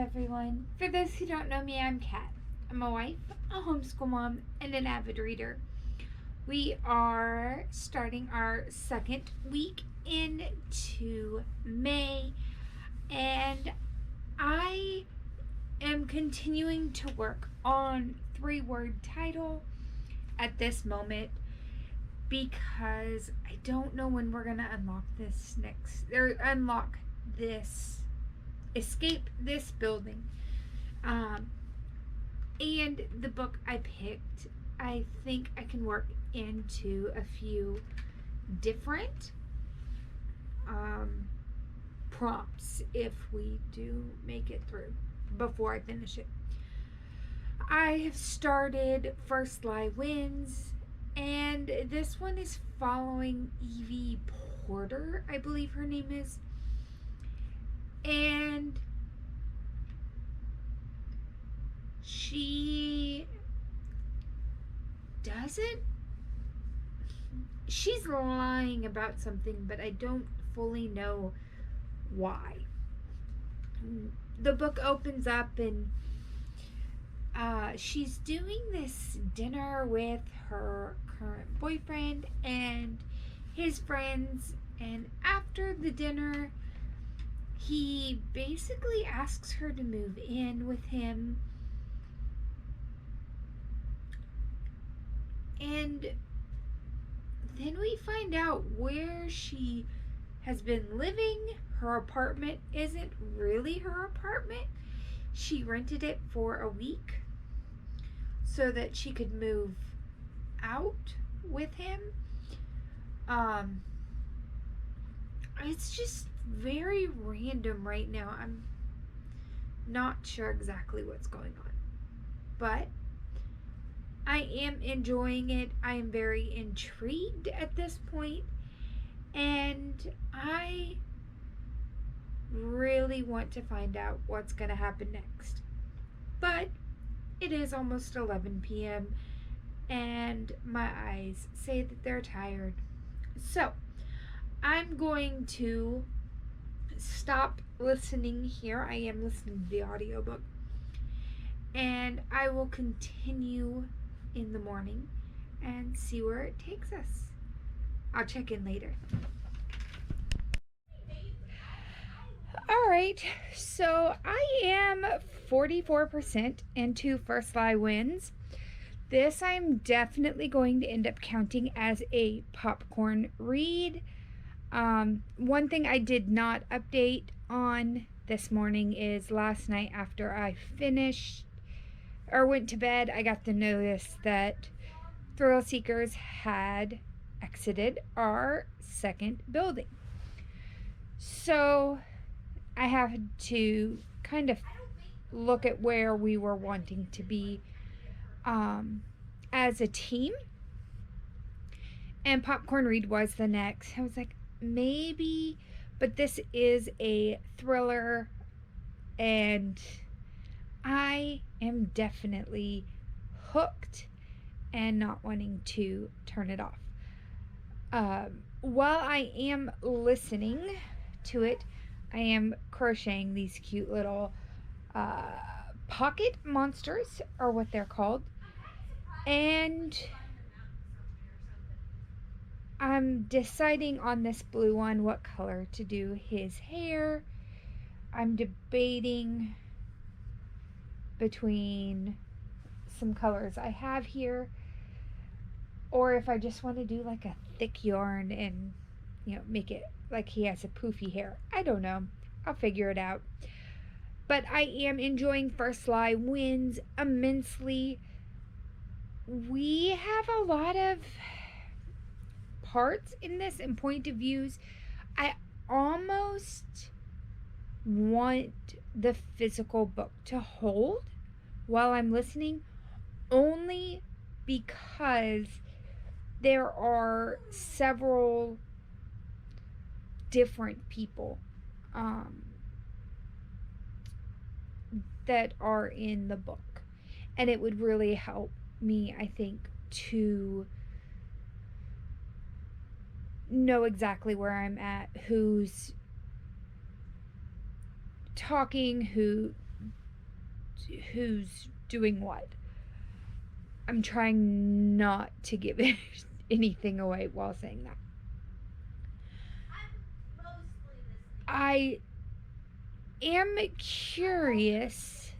everyone. For those who don't know me, I'm Kat. I'm a wife, a homeschool mom, and an avid reader. We are starting our second week into May, and I am continuing to work on 3-word title at this moment because I don't know when we're gonna escape this building. And the book I picked, I think I can work into a few different prompts if we do make it through before I finish it. I have started First Lie Wins, and this one is following Evie Porter, I believe her name is. And she's lying about something, but I don't fully know why. The book opens up and she's doing this dinner with her current boyfriend and his friends, and after the dinner he basically asks her to move in with him. And then we find out where she has been living. Her apartment isn't really her apartment. She rented it for a week so that she could move out with him. It's just very random right now. I'm not sure exactly what's going on, but I am enjoying it. I am very intrigued at this point, and I really want to find out what's going to happen next. But it is almost 11 p.m. and my eyes say that they're tired. So I'm going to stop listening here. I am listening to the audiobook, and I will continue in the morning and see where it takes us. I'll check in later. Alright, so I am 44% into First Lie Wins. This I'm definitely going to end up counting as a popcorn read. One thing I did not update on this morning is last night after I finished or went to bed, I got the notice that Thrill Seekers had exited our second building. So I had to kind of look at where we were wanting to be as a team. And Popcorn Read was the next. I was like, maybe, but this is a thriller, and I am definitely hooked and not wanting to turn it off. While I am listening to it, I am crocheting these cute little pocket monsters, or what they're called, and I'm deciding on this blue one what color to do his hair. I'm debating between some colors I have here, or if I just want to do like a thick yarn and, make it like he has a poofy hair. I don't know. I'll figure it out. But I am enjoying First Lie Wins immensely. We have a lot of parts in this and point of views. I almost want the physical book to hold while I'm listening, only because there are several different people that are in the book, and it would really help me, I think, to know exactly where I'm at, who's talking, who who's doing what. I'm trying not to give anything away while saying that. I am curious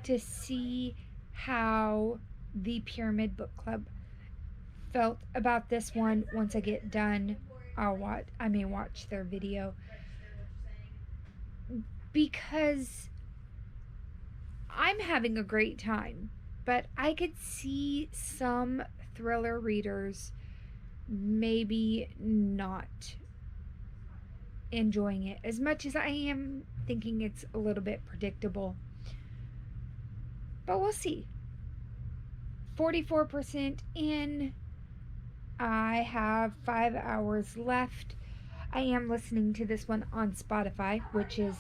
to see how the Pyramid Book Club felt about this one. Once I get done, I may watch their video, because I'm having a great time, but I could see some thriller readers maybe not enjoying it as much as I am thinking it's a little bit predictable. But we'll see. 44% in. I have 5 hours left. I am listening to this one on Spotify, which is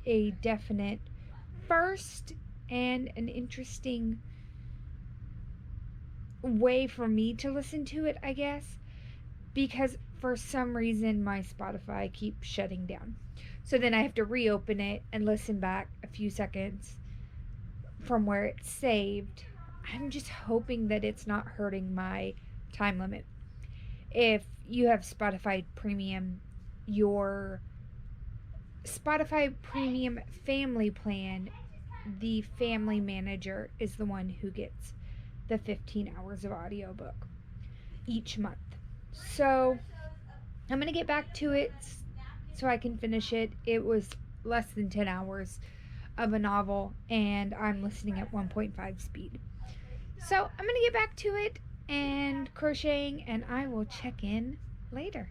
a definite first and an interesting way for me to listen to it, I guess, because for some reason my Spotify keeps shutting down. So then I have to reopen it and listen back a few seconds from where it's saved. I'm just hoping that it's not hurting my time limit. If you have Spotify Premium, your Spotify Premium family plan, the family manager is the one who gets the 15 hours of audiobook each month. So I'm going to get back to it so I can finish it. It was less than 10 hours of a novel, and I'm listening at 1.5 speed. So I'm going to get back to it and crocheting, and I will check in later.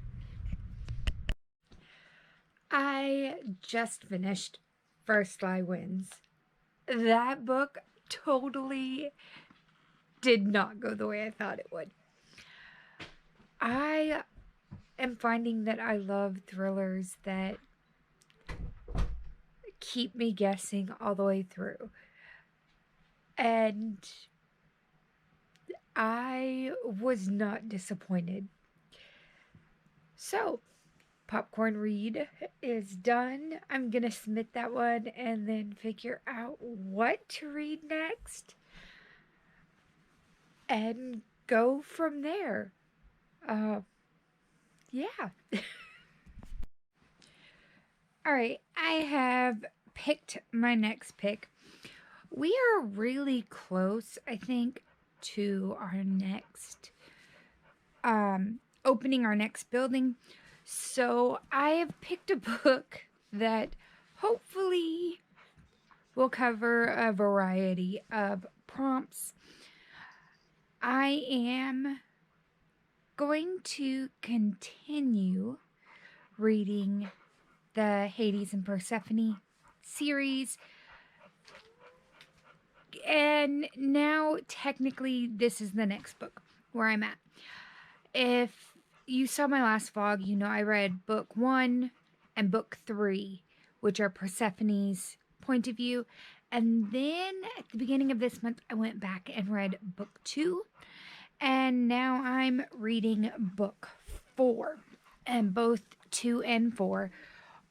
I just finished First Lie Wins. That book totally did not go the way I thought it would. I am finding that I love thrillers that keep me guessing all the way through. And I was not disappointed. So, Popcorn Read is done. I'm going to submit that one and then figure out what to read next and go from there. Yeah. Alright, I have picked my next pick. We are really close, I think, to our next, opening our next building. So I have picked a book that hopefully will cover a variety of prompts. I am going to continue reading the Hades and Persephone series. And now, technically, this is the next book where I'm at. If you saw my last vlog, you know I read book 1 and book 3, which are Persephone's point of view. And then at the beginning of this month, I went back and read book 2. And now I'm reading book 4. And both 2 and 4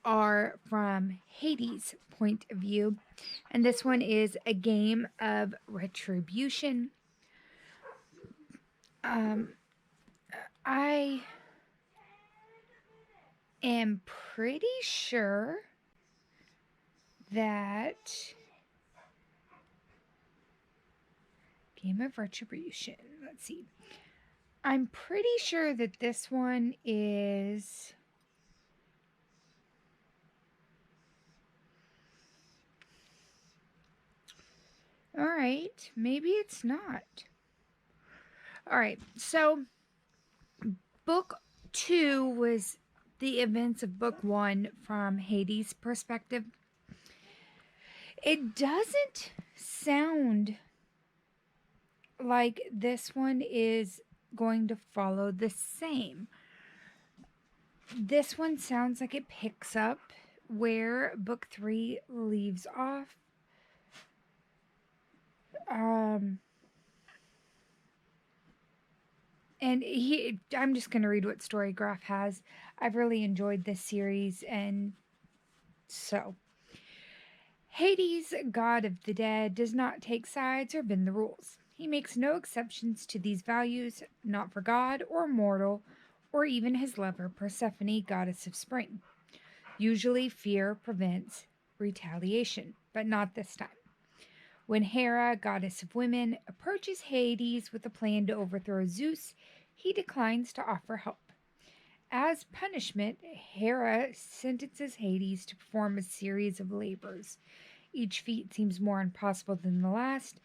are from Hades' point of view. And this one is A Game of Retribution. I am pretty sure that Game of Retribution, let's see. I'm pretty sure that this one is alright, maybe it's not. Alright, so book 2 was the events of book 1 from Hades' perspective. It doesn't sound like this one is going to follow the same. This one sounds like it picks up where book 3 leaves off. And I'm just going to read what Storygraph has. I've really enjoyed this series, and so Hades, god of the dead, does not take sides or bend the rules. He makes no exceptions to these values, not for God or mortal, or even his lover, Persephone, goddess of spring. Usually, fear prevents retaliation, but not this time. When Hera, goddess of women, approaches Hades with a plan to overthrow Zeus, he declines to offer help. As punishment, Hera sentences Hades to perform a series of labors. Each feat seems more impossible than the last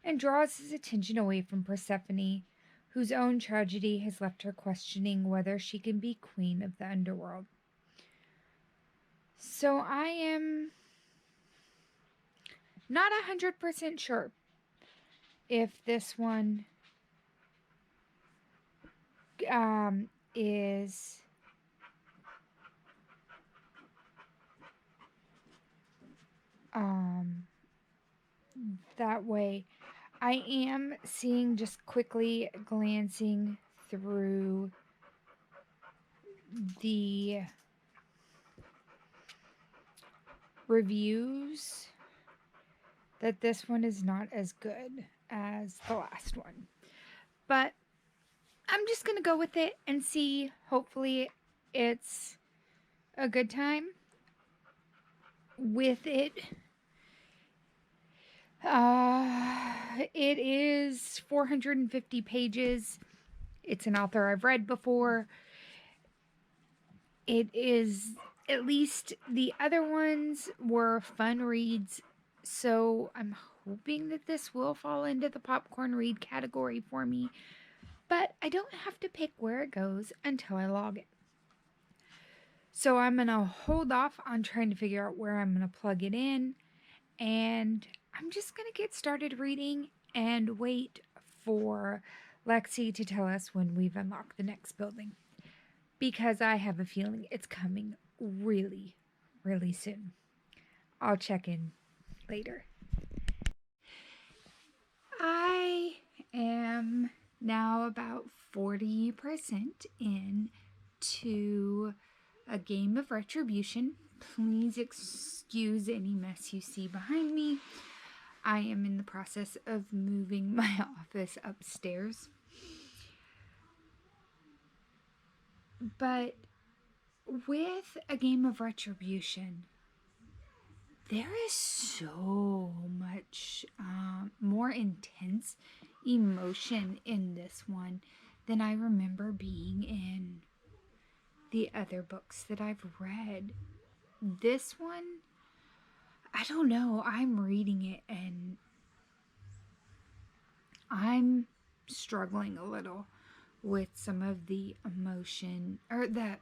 and draws his attention away from Persephone, whose own tragedy has left her questioning whether she can be queen of the underworld. So I am not 100% sure if this one is that way. I am seeing, just quickly glancing through the reviews, that this one is not as good as the last one. But I'm just going to go with it and see. Hopefully it's a good time with it. It is 450 pages. It's an author I've read before. It is, at least the other ones were fun reads, so I'm hoping that this will fall into the popcorn read category for me, but I don't have to pick where it goes until I log it. So I'm going to hold off on trying to figure out where I'm going to plug it in, and I'm just going to get started reading and wait for Lexi to tell us when we've unlocked the next building, because I have a feeling it's coming really, really soon. I'll check in later. I am now about 40% into a game of Retribution. Please excuse any mess you see behind me. I am in the process of moving my office upstairs. But with a game of Retribution, there is so much more intense emotion in this one than I remember being in the other books that I've read. This one, I don't know, I'm reading it and I'm struggling a little with some of the emotion or the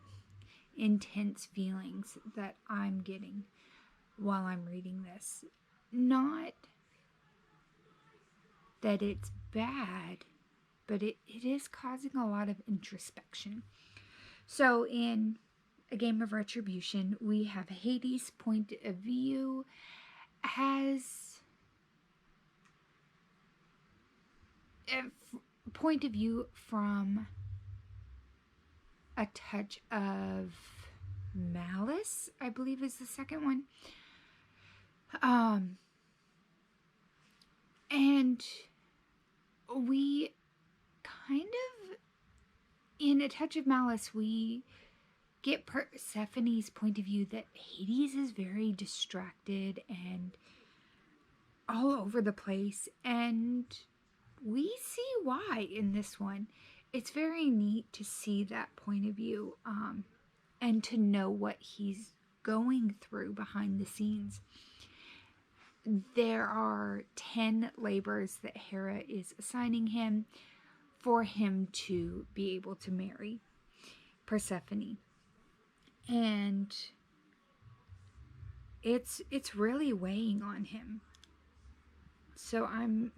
intense feelings that I'm getting while I'm reading this. Not that it's bad, but it is causing a lot of introspection. So in a game of Retribution, we have Hades' point of view as a point of view from a touch of malice, I believe is the second one. And we kind of, in a touch of malice, we get Persephone's point of view that Hades is very distracted and all over the place, and we see why in this one. It's very neat to see that point of view, and to know what he's going through behind the scenes. There are 10 labors that Hera is assigning him for him to be able to marry Persephone. And it's really weighing on him. So I'm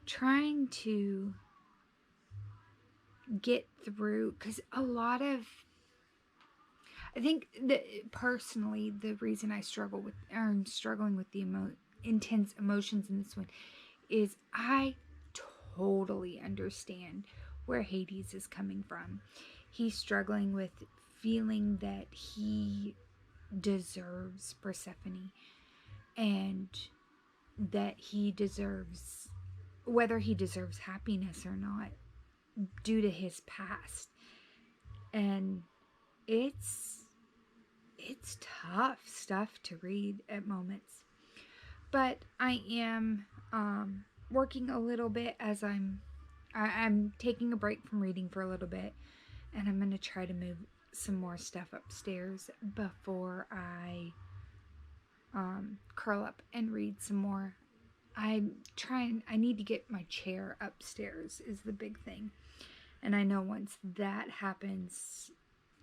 trying to get through, because a lot of, I think that personally the reason I'm struggling with the intense emotions in this one is I totally understand where Hades is coming from. He's struggling with feeling that he deserves Persephone, and that he deserves, whether he deserves happiness or not, due to his past. And it's tough stuff to read at moments. But I am working a little bit as I'm taking a break from reading for a little bit, and I'm going to try to move some more stuff upstairs before I curl up and read some more. I need to get my chair upstairs is the big thing. And I know once that happens,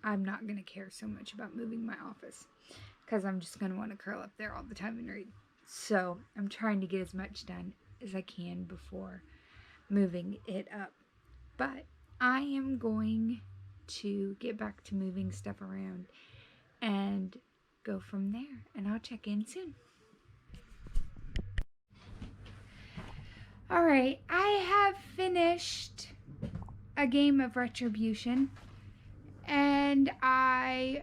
I'm not going to care so much about moving my office, because I'm just going to want to curl up there all the time and read. So I'm trying to get as much done as I can before moving it up. But I am going to get back to moving stuff around and go from there. And I'll check in soon. Alright, I have finished A Game of Retribution, and I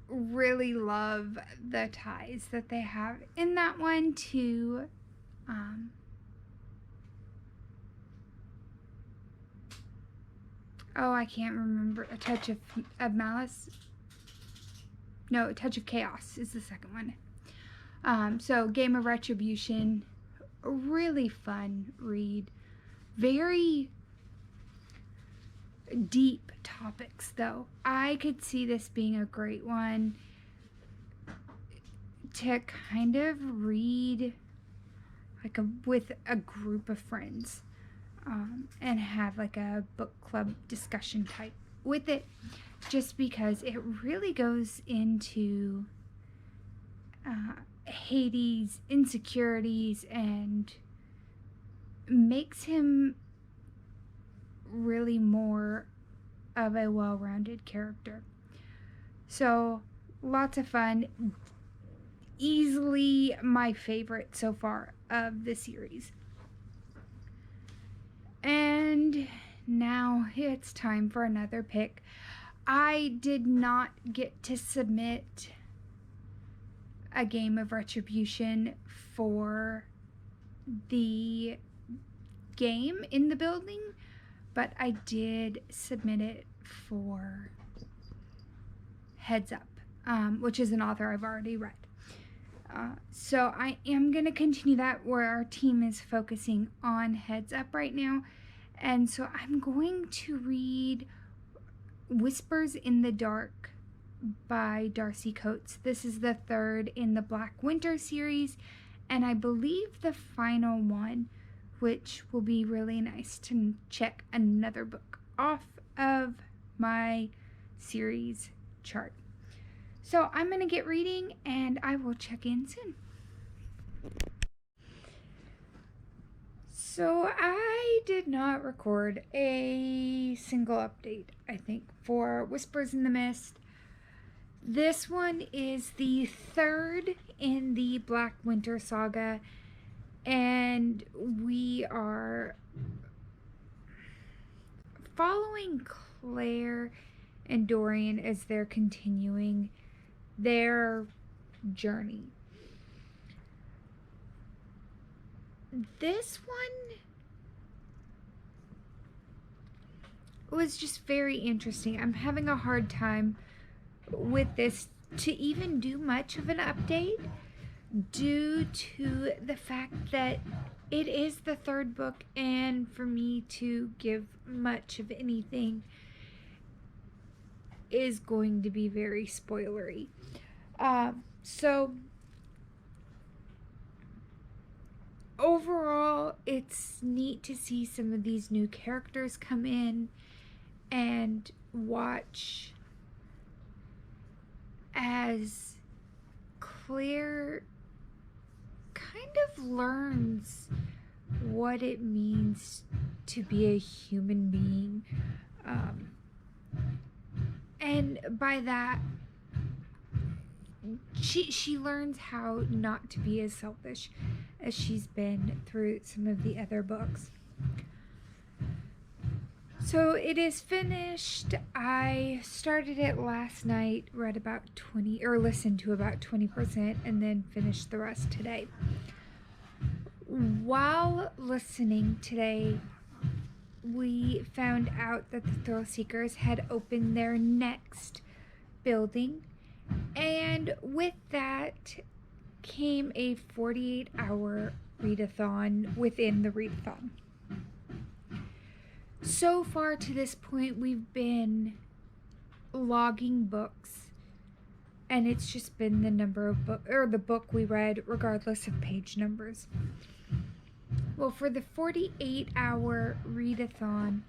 really love the ties that they have in that one to I can't remember. A Touch of Malice. No, A Touch of Chaos is the second one. So Game of Retribution, a really fun read. Very deep topics, though. I could see this being a great one to kind of read like with a group of friends, and have like a book club discussion type with it, just because it really goes into Hades' insecurities and makes him really more of a well-rounded character. So lots of fun. Easily my favorite so far of the series. And now it's time for another pick. I did not get to submit A Game of Retribution for the game in the building, but I did submit it for Heads Up, which is an author I've already read. So I am going to continue that, where our team is focusing on Heads Up right now. And so I'm going to read Whispers in the Dark by Darcy Coates. This is the third in the Black Winter series, and I believe the final one, which will be really nice to check another book off of my series chart. So I'm going to get reading, and I will check in soon. So I did not record a single update, I think, for Whispers in the Mist. This one is the third in the Black Winter saga, and we are following Claire and Dorian as they're continuing their journey. This one was just very interesting. I'm having a hard time with this to even do much of an update, due to the fact that it is the third book, and for me to give much of anything is going to be very spoilery. So overall, it's neat to see some of these new characters come in and watch as Claire kind of learns what it means to be a human being. And by that, she learns how not to be as selfish as she's been through some of the other books. So it is finished. I started it last night, read about 20, or listened to about 20%, and then finished the rest today. While listening today, we found out that the Thrill Seekers had opened their next building, and with that came a 48-hour readathon within the readathon. So far to this point, we've been logging books, and it's just been the number of book or the book we read, regardless of page numbers. Well, for the 48-hour readathon,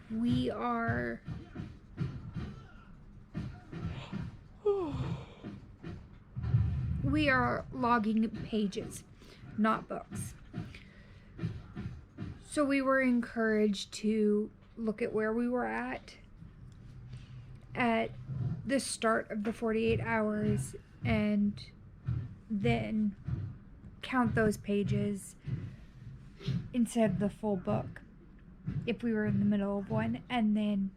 we are logging pages, not books. So we were encouraged to look at where we were at the start of the 48 hours and then count those pages instead of the full book if we were in the middle of one, and then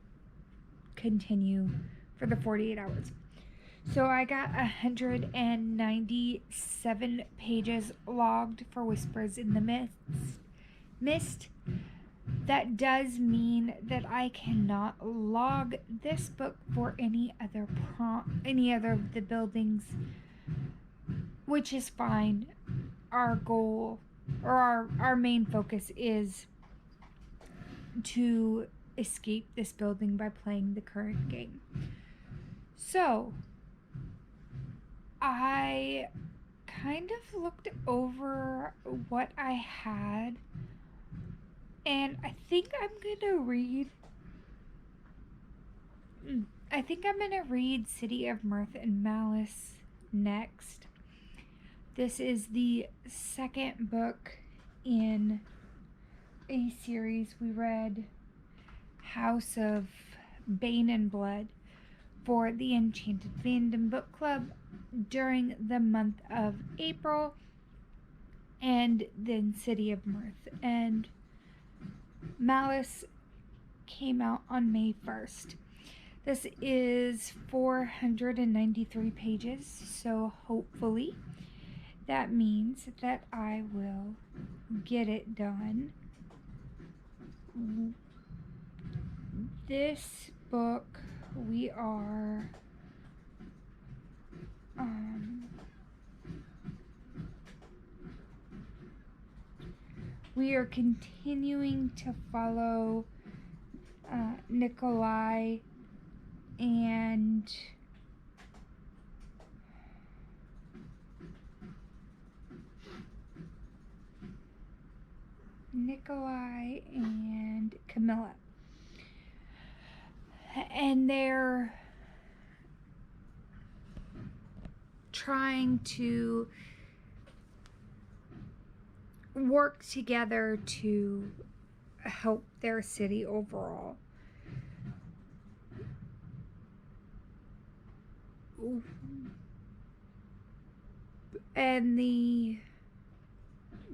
continue for the 48 hours. So I got 197 pages logged for Whispers in the Mist. That does mean that I cannot log this book for any other of the buildings, which is fine. Our goal, or our main focus, is to escape this building by playing the current game. So I kind of looked over what I had, and I think I'm gonna read City of Mirth and Malice next. This is the second book in a series. We read House of Bane and Blood for the Enchanted Fandom Book Club during the month of April, and then City of Mirth and Malice came out on May 1st. This is 493 pages, so hopefully that means that I will get it done. This book we are continuing to follow Nikolai and Camilla. And they're trying to work together to help their city overall. And the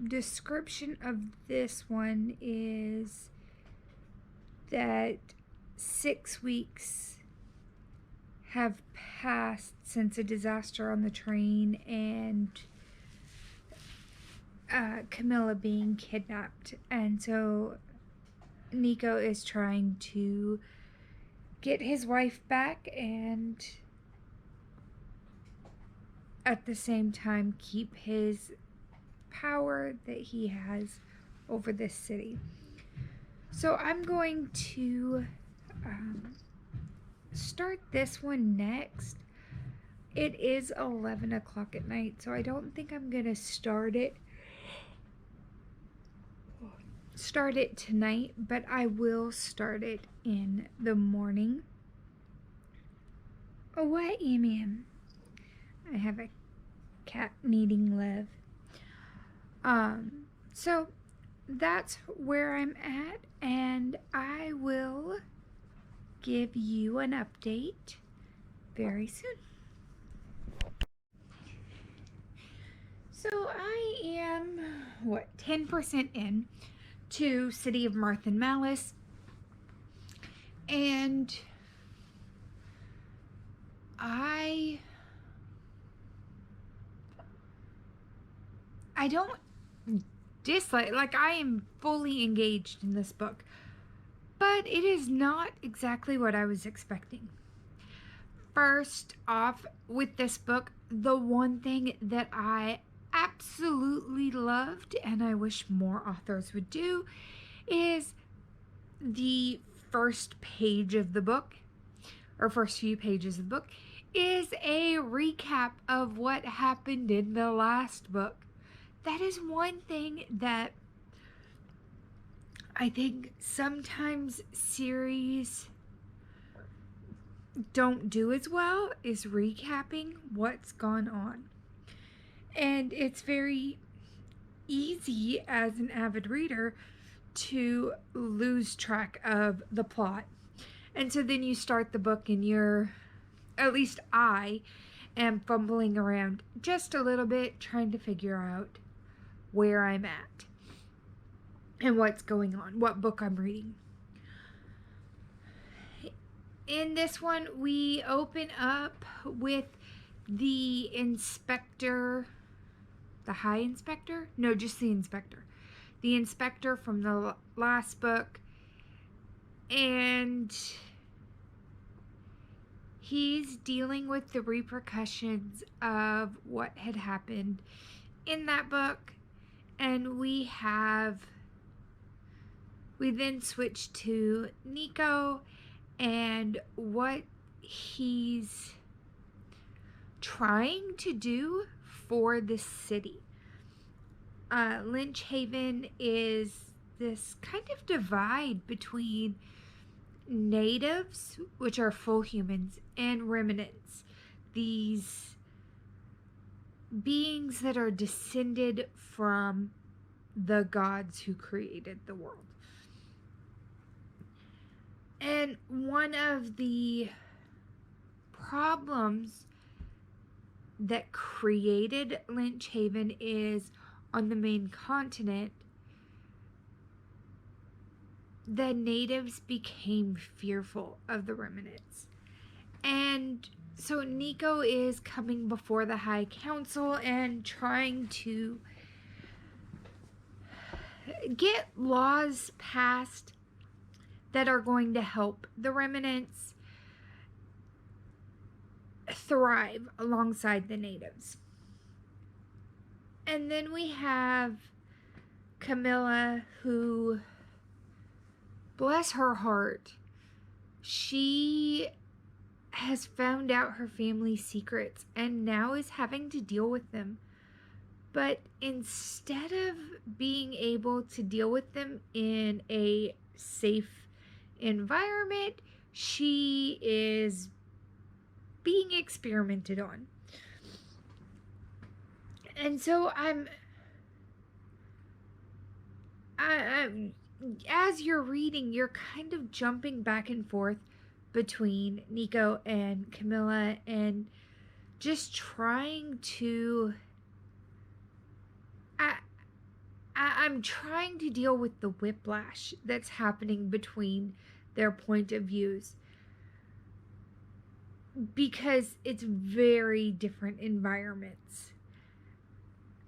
description of this one is that 6 weeks have passed since a disaster on the train and Camilla being kidnapped, and so Nico is trying to get his wife back and at the same time keep his power that he has over this city. So I'm going to start this one next. It is 11 o'clock at night, so I don't think I'm gonna start it tonight, but I will start it in the morning. Oh, what, Amian? I have a cat needing love. So that's where I'm at, and I will give you an update very soon. So I am 10% in to City of Mirth and Malice. And I don't dislike, like, I am fully engaged in this book, but it is not exactly what I was expecting. First off, with this book, the one thing that I absolutely loved, and I wish more authors would do, is the first page of the book, or first few pages of the book, is a recap of what happened in the last book. That is one thing that I think sometimes series don't do as well, is recapping what's gone on. And it's very easy as an avid reader to lose track of the plot. And so then you start the book and you're, at least I am fumbling around just a little bit trying to figure out where I'm at and what's going on, what book I'm reading. In this one, we open up with the inspector, the high inspector? No, just the inspector. The inspector from the last book, and he's dealing with the repercussions of what had happened in that book. And we then switch to Nico and what he's trying to do for the city. Lynch Haven is this kind of divide between natives, which are full humans, and remnants, these beings that are descended from the gods who created the world. And one of the problems that created Lynch Haven is on the main continent, the natives became fearful of the remnants. And so Nico is coming before the High Council and trying to get laws passed that are going to help the remnants thrive alongside the natives. And then we have Camilla, who, bless her heart, she has found out her family's secrets and now is having to deal with them. But instead of being able to deal with them in a safe environment, she is being experimented on. And so I'm as you're reading, you're kind of jumping back and forth between Nico and Camilla and just trying to I'm trying to deal with the whiplash that's happening between their point of views, because it's very different environments.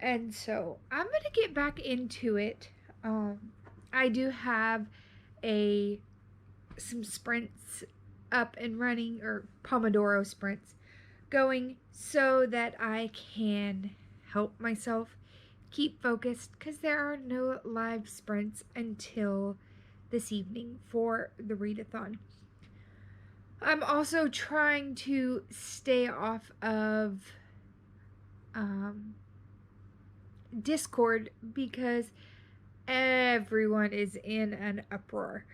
And so I'm going to get back into it. I do have some sprints up and running, or Pomodoro sprints going, so that I can help myself keep focused, because there are no live sprints until this evening for the readathon. I'm also trying to stay off of Discord, because everyone is in an uproar.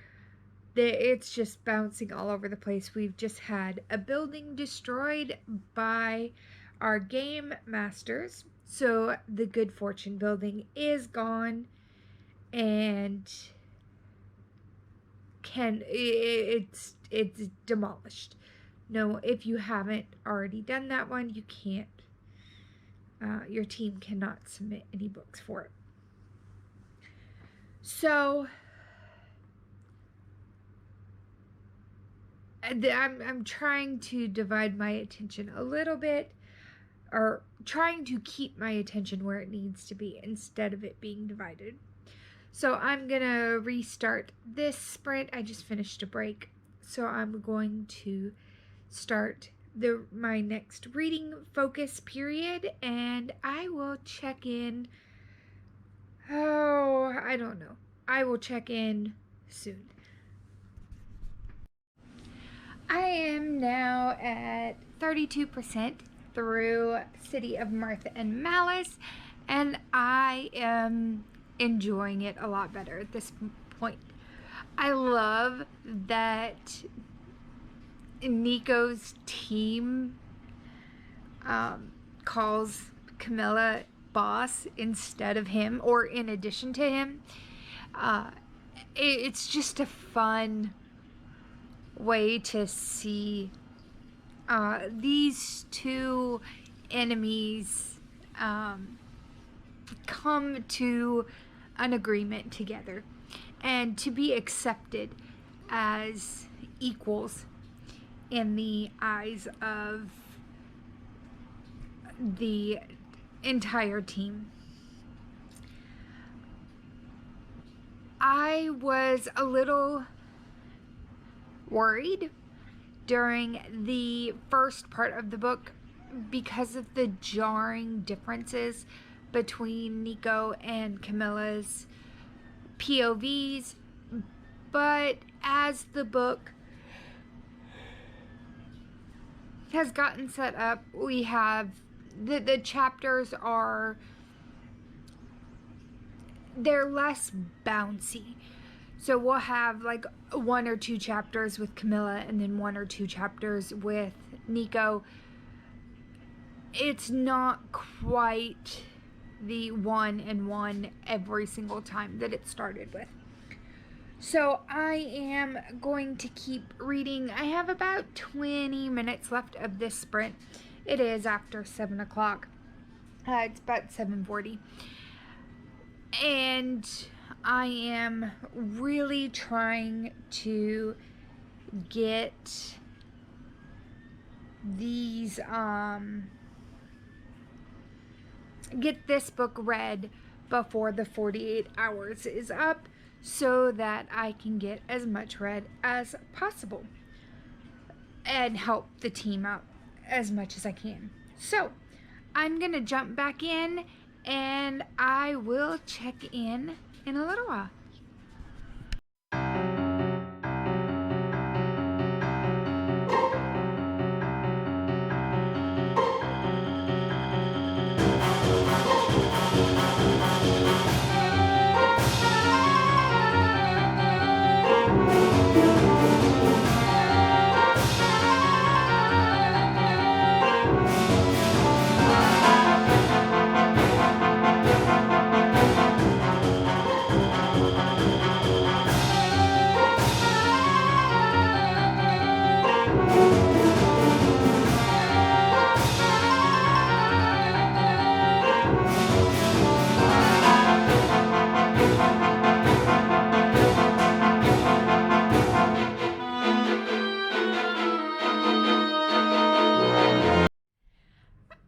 It's just bouncing all over the place. We've just had a building destroyed by our game masters. So the Good Fortune building is gone, and it's demolished. No, if you haven't already done that one, you can't. Your team cannot submit any books for it. So I'm trying to divide my attention a little bit, or trying to keep my attention where it needs to be instead of it being divided. So I'm gonna restart this sprint. I just finished a break, so I'm going to start my next reading focus period, and I will check in. Oh, I don't know. I will check in soon. I am now at 32% through City of Mirth and Malice, and I am enjoying it a lot better at this point. I love that Nico's team calls Camilla boss instead of him, or in addition to him. It's just a fun way to see these two enemies come to an agreement together and to be accepted as equals in the eyes of the entire team. I was a little worried during the first part of the book because of the jarring differences between Nico and Camilla's POVs, but as the book has gotten set up, we have the chapters they're less bouncy. So we'll have like 1 or 2 chapters with Camilla and then 1 or 2 chapters with Nico. It's not quite the 1 and 1 every single time that it started with. So I am going to keep reading. I have about 20 minutes left of this sprint. It is after 7 o'clock. It's about 7:40. And I am really trying to get these get this book read before the 48 hours is up, so that I can get as much read as possible and help the team out as much as I can. So I'm gonna jump back in and I will check in a little while.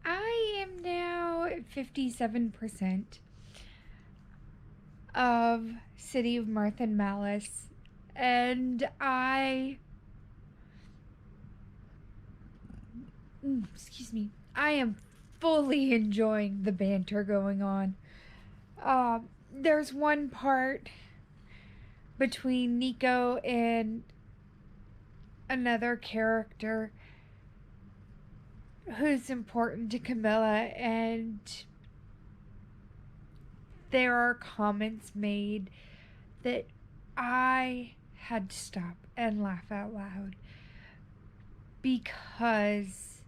I am now at 57% of City of Mirth and Malice, and I am fully enjoying the banter going on. There's one part between Nico and another character who's important to Camilla, and there are comments made that I had to stop and laugh out loud because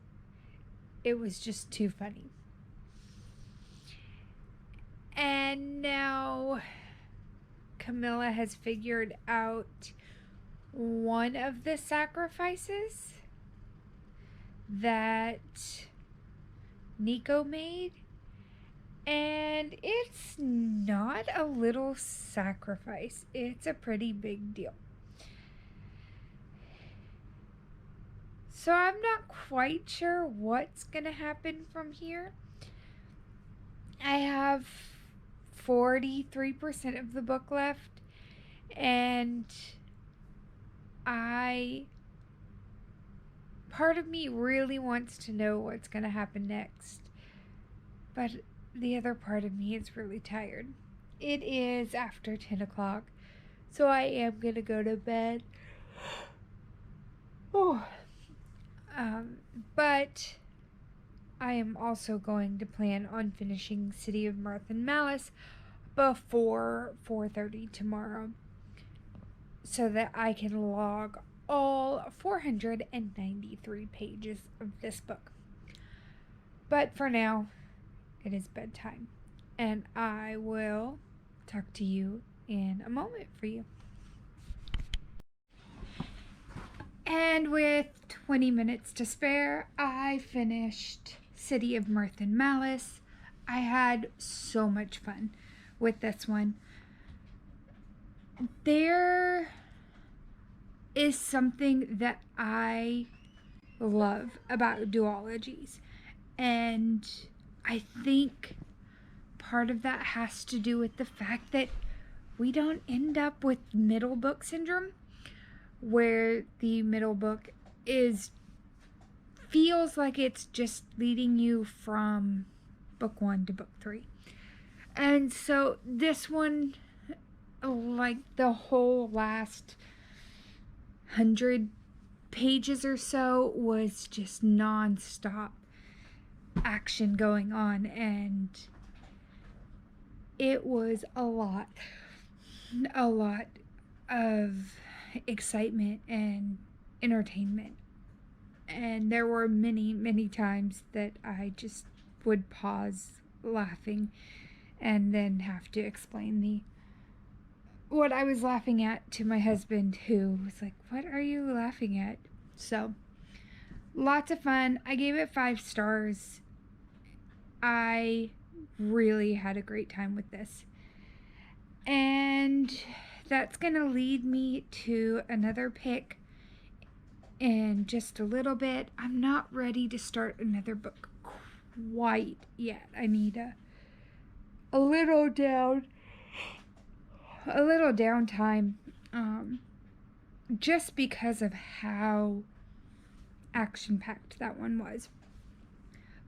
it was just too funny. And now Camilla has figured out one of the sacrifices that Nico made, and it's not a little sacrifice. It's a pretty big deal. So I'm not quite sure what's going to happen from here. I have 43% of the book left, and part of me really wants to know what's going to happen next, but the other part of me is really tired. It is after 10 o'clock, so I am going to go to bed. Oh. But I am also going to plan on finishing City of Mirth and Malice before 4:30 tomorrow, so that I can log all 493 pages of this book. But for now, it is bedtime, and I will talk to you in a moment for you. And with 20 minutes to spare, I finished City of Mirth and Malice. I had so much fun with this one. There is something that I love about duologies, and I think part of that has to do with the fact that we don't end up with middle book syndrome, where the middle book feels like it's just leading you from book 1 to book 3. And so this one, like the whole last 100 pages or so, was just non-stop action going on, and it was a lot of excitement and entertainment. And there were many times that I just would pause laughing and then have to explain what I was laughing at to my husband, who was like, "What are you laughing at?" So, lots of fun. I gave it 5 stars. I really had a great time with this. And that's going to lead me to another pick in just a little bit. I'm not ready to start another book quite yet. I need a little downtime, just because of how action-packed that one was.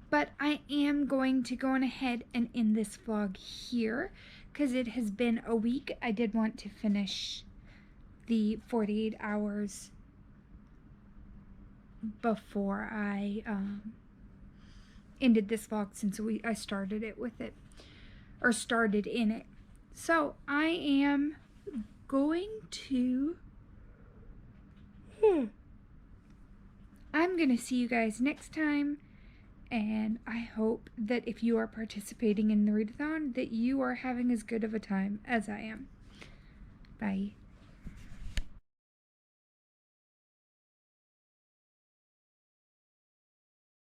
But I am going to go on ahead and end this vlog here, because it has been a week. I did want to finish the 48 hours before I ended this vlog, since I started in it. So I am going to see you guys next time, and I hope that if you are participating in the readathon, that you are having as good of a time as I am. Bye.